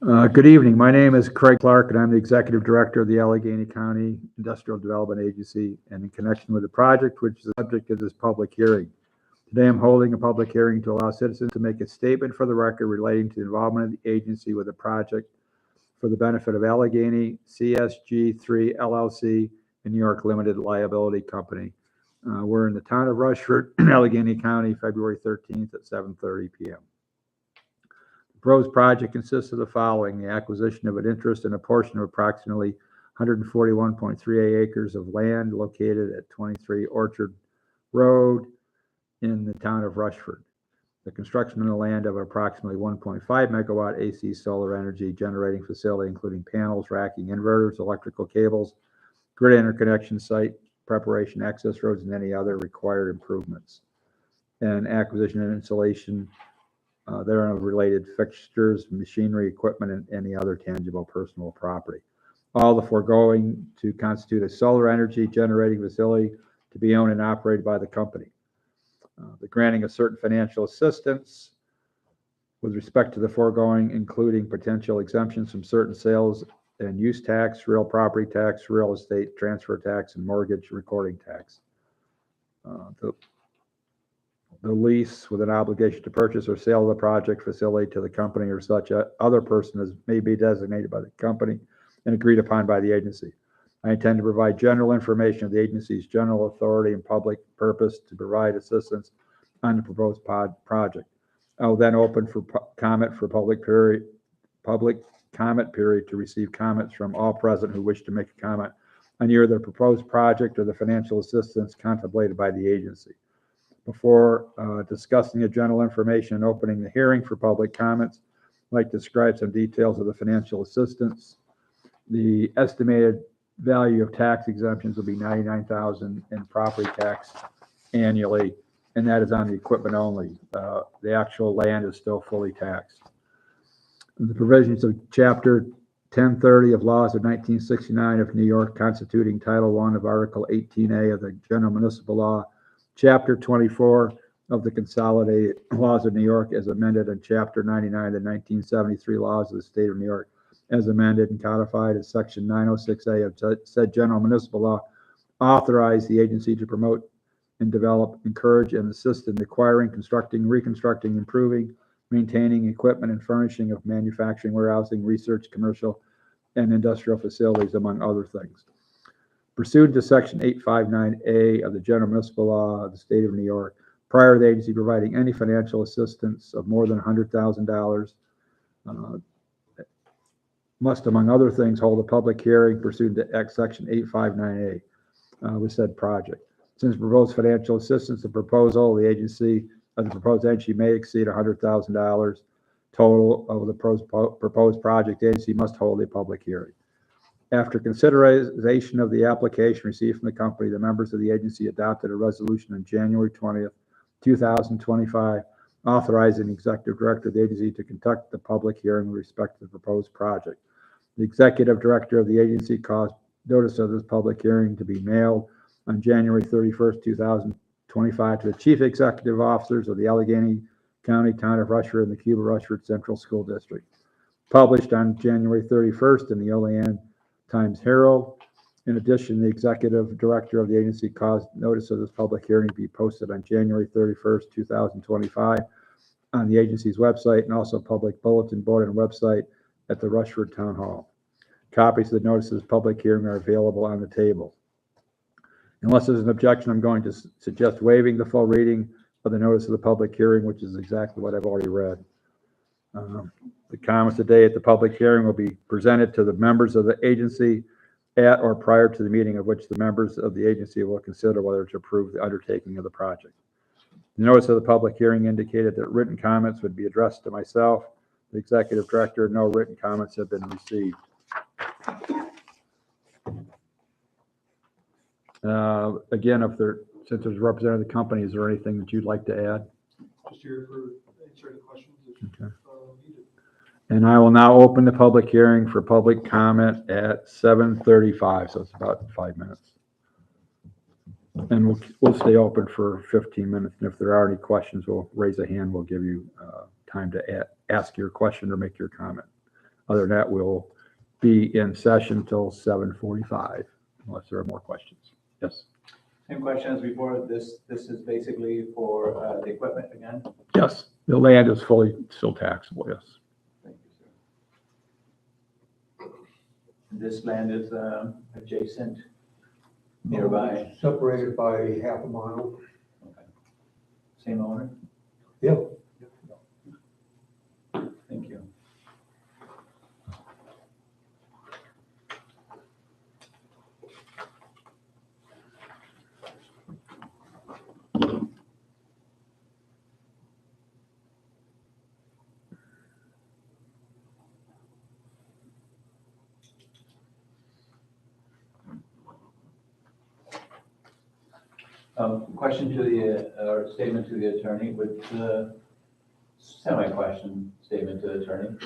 Good evening. My name is Craig Clark, and I'm the Executive Director of the Allegany County Industrial Development Agency, and in connection with the project, which is the subject of this public hearing. Today, I'm holding a public hearing to allow citizens to make a statement for the record relating to the involvement of the agency with the project for the benefit of Allegany, CSG3 LLC, and New York Limited Liability Company. We're in the town of Rushford, Allegany County, February 13th at 7:30 p.m. The proposed project consists of the following: the acquisition of an interest in a portion of approximately 141.38 acres of land located at 23 Orchard Road in the town of Rushford. The construction on the land of approximately 1.5 megawatt AC solar energy generating facility, including panels, racking, inverters, electrical cables, grid interconnection site preparation, access roads, and any other required improvements. And acquisition and installation thereof related fixtures, machinery, equipment, and any other tangible personal property. All the foregoing to constitute a solar energy generating facility to be owned and operated by the company. The granting of certain financial assistance with respect to the foregoing, including potential exemptions from certain sales and use tax, real property tax, real estate transfer tax, and mortgage recording tax. The lease with an obligation to purchase or sell the project facility to the company or such other person as may be designated by the company and agreed upon by the agency. I intend to provide general information of the agency's general authority and public purpose to provide assistance on the proposed project. I will then open for comment for public comment period to receive comments from all present who wish to make a comment on either the proposed project or the financial assistance contemplated by the agency. Before discussing the general information and opening the hearing for public comments, I'd like to describe some details of the financial assistance. The estimated value of tax exemptions will be $99,000 in property tax annually, and that is on the equipment only. The actual land is still fully taxed. The provisions of Chapter 1030 of Laws of 1969 of New York, constituting Title I of Article 18A of the General Municipal Law, Chapter 24 of the Consolidated Laws of New York as amended, and Chapter 99 of the 1973 Laws of the State of New York as amended and codified as Section 906A of said General Municipal Law, authorize the agency to promote and develop, encourage, and assist in acquiring, constructing, reconstructing, improving, maintaining equipment, and furnishing of manufacturing, warehousing, research, commercial, and industrial facilities, among other things. Pursuant to Section 859A of the General Municipal Law of the State of New York, prior to the agency providing any financial assistance of more than $100,000, must, among other things, hold a public hearing pursuant to Section 859A with said project. Since proposed financial assistance, the proposal, the agency of the proposed entity may exceed $100,000 total of the proposed project, the agency must hold a public hearing. After consideration of the application received from the company, the members of the agency adopted a resolution on January 20th, 2025, authorizing the executive director of the agency to conduct the public hearing with respect to the proposed project. The executive director of the agency caused notice of this public hearing to be mailed on January 31st, 2025 to the chief executive officers of the Allegany County, town of Rushford, and the Cuba Rushford Central School District. Published on January 31st in the Olean Times Herald. In addition, the executive director of the agency caused notice of this public hearing to be posted on January 31st, 2025 on the agency's website and also public bulletin board and website at the Rushford Town Hall. Copies of the notice of this public hearing are available on the table. Unless there's an objection, I'm going to suggest waiving the full reading of the notice of the public hearing, which is exactly what I've already read. The comments today at the public hearing will be presented to the members of the agency at or prior to the meeting of which the members of the agency will consider whether to approve the undertaking of the project. The notice of the public hearing indicated that written comments would be addressed to myself, the executive director. No written comments have been received. Again, since there's a representative of the company, is there anything that you'd like to add? Just here for answering questions. Okay. And I will now open the public hearing for public comment at 7:35, so it's about 5 minutes. And we'll stay open for 15 minutes. And if there are any questions, we'll raise a hand. We'll give you time to ask your question or make your comment. Other than that, we'll be in session till 7:45, unless there are more questions. Yes? Same question as before. This is basically for the equipment again? Yes, the land is fully still taxable, yes. Thank you, sir. This land is adjacent, nearby, Separated by half a mile. same owner? Yep. Thank you. Question to the, or statement to the attorney, would the, semi-question statement to the attorney,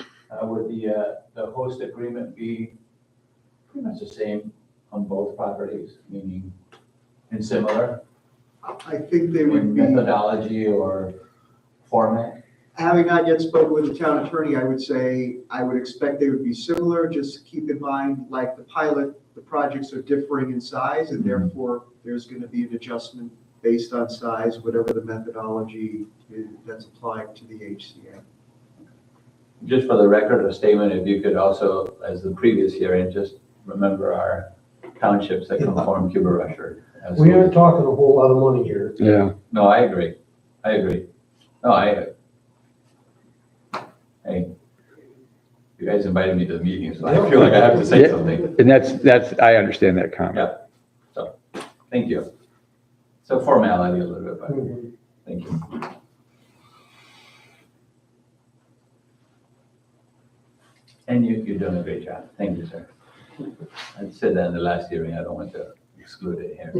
would the host agreement be pretty much the same on both properties, meaning and similar I think they would in be, methodology or format? having not yet spoken with the town attorney, I would say, I would expect they would be similar. Just keep in mind, like the pilot, the projects are differing in size, and therefore there's going to be an adjustment based on size, whatever the methodology that's applied to the HCA. Just for the record, a statement, if you could also, as the previous hearing, just remember our townships that conform Cuba Rusher. We aren't talking a whole lot of money here. Yeah. No, I agree. No, hey, you guys invited me to the meeting, so I feel like I have to say something. And that's, I understand that comment. Yeah, so, thank you. So formality a little bit, but thank you. And you're doing a great job. Thank you, sir. I said that in the last hearing. I don't want to exclude it here.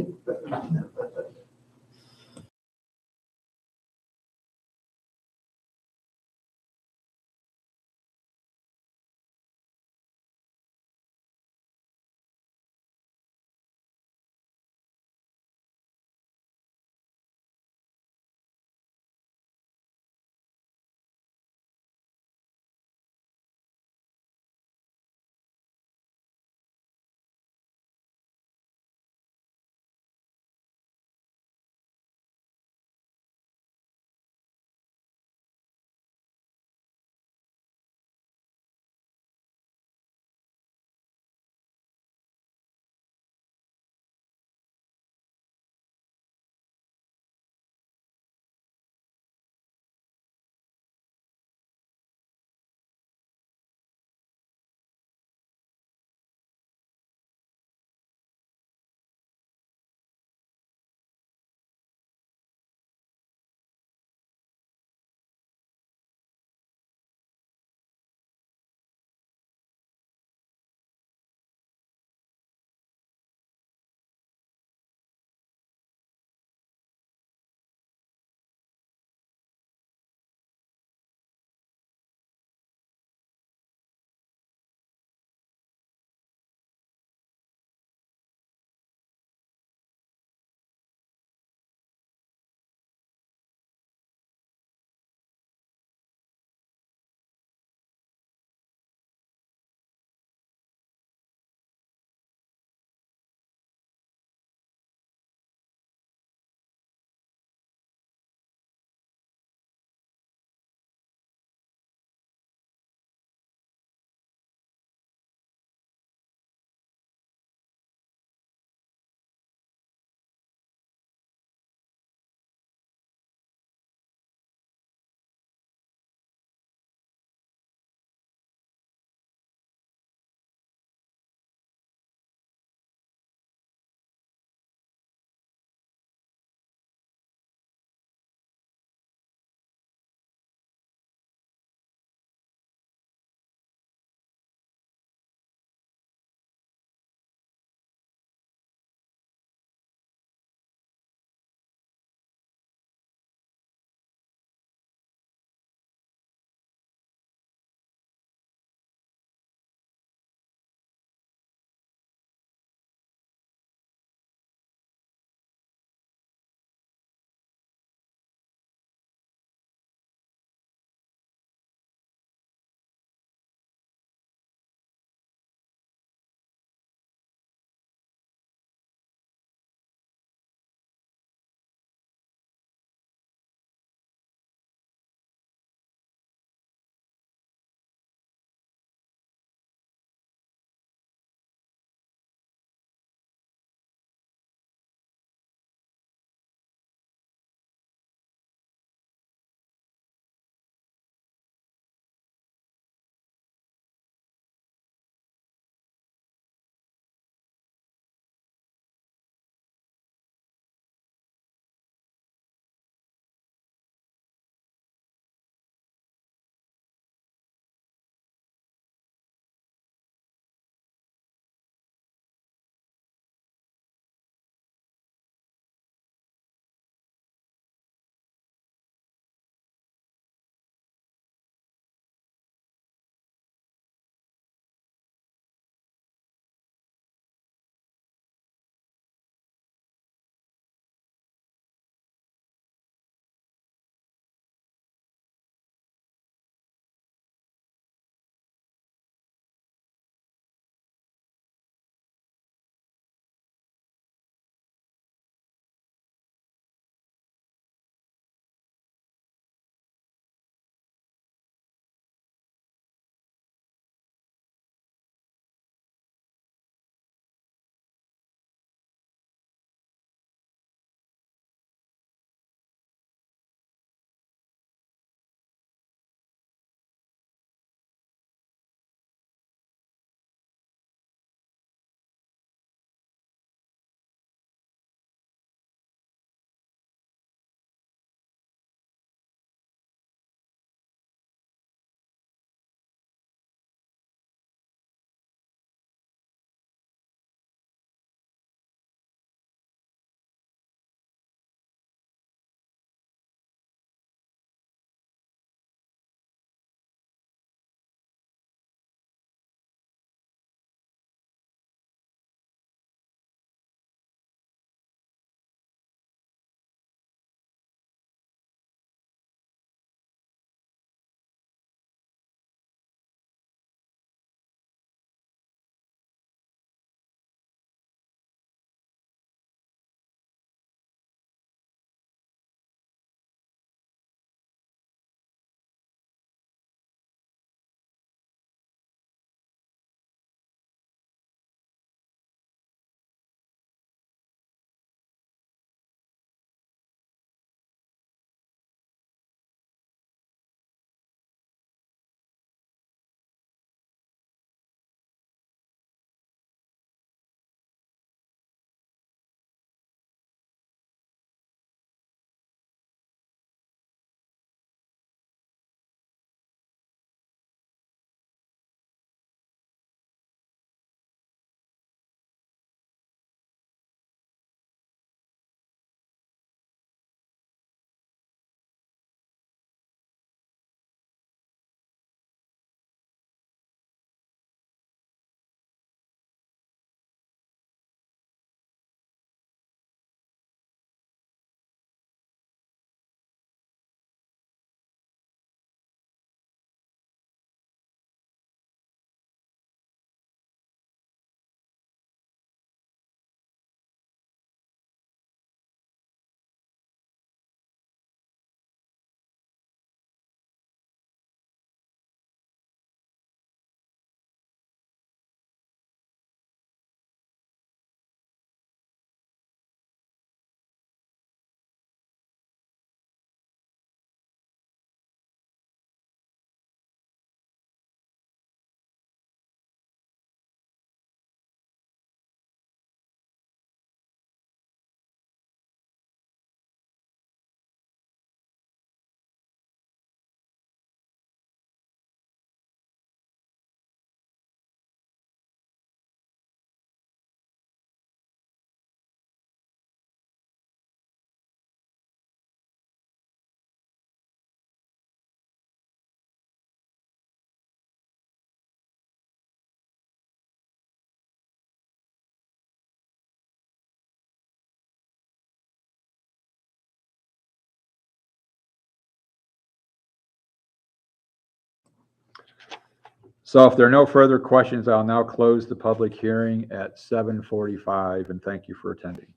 So if there are no further questions, I'll now close the public hearing at 7:45, and thank you for attending.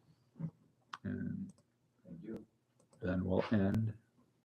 And Thank you. then we'll end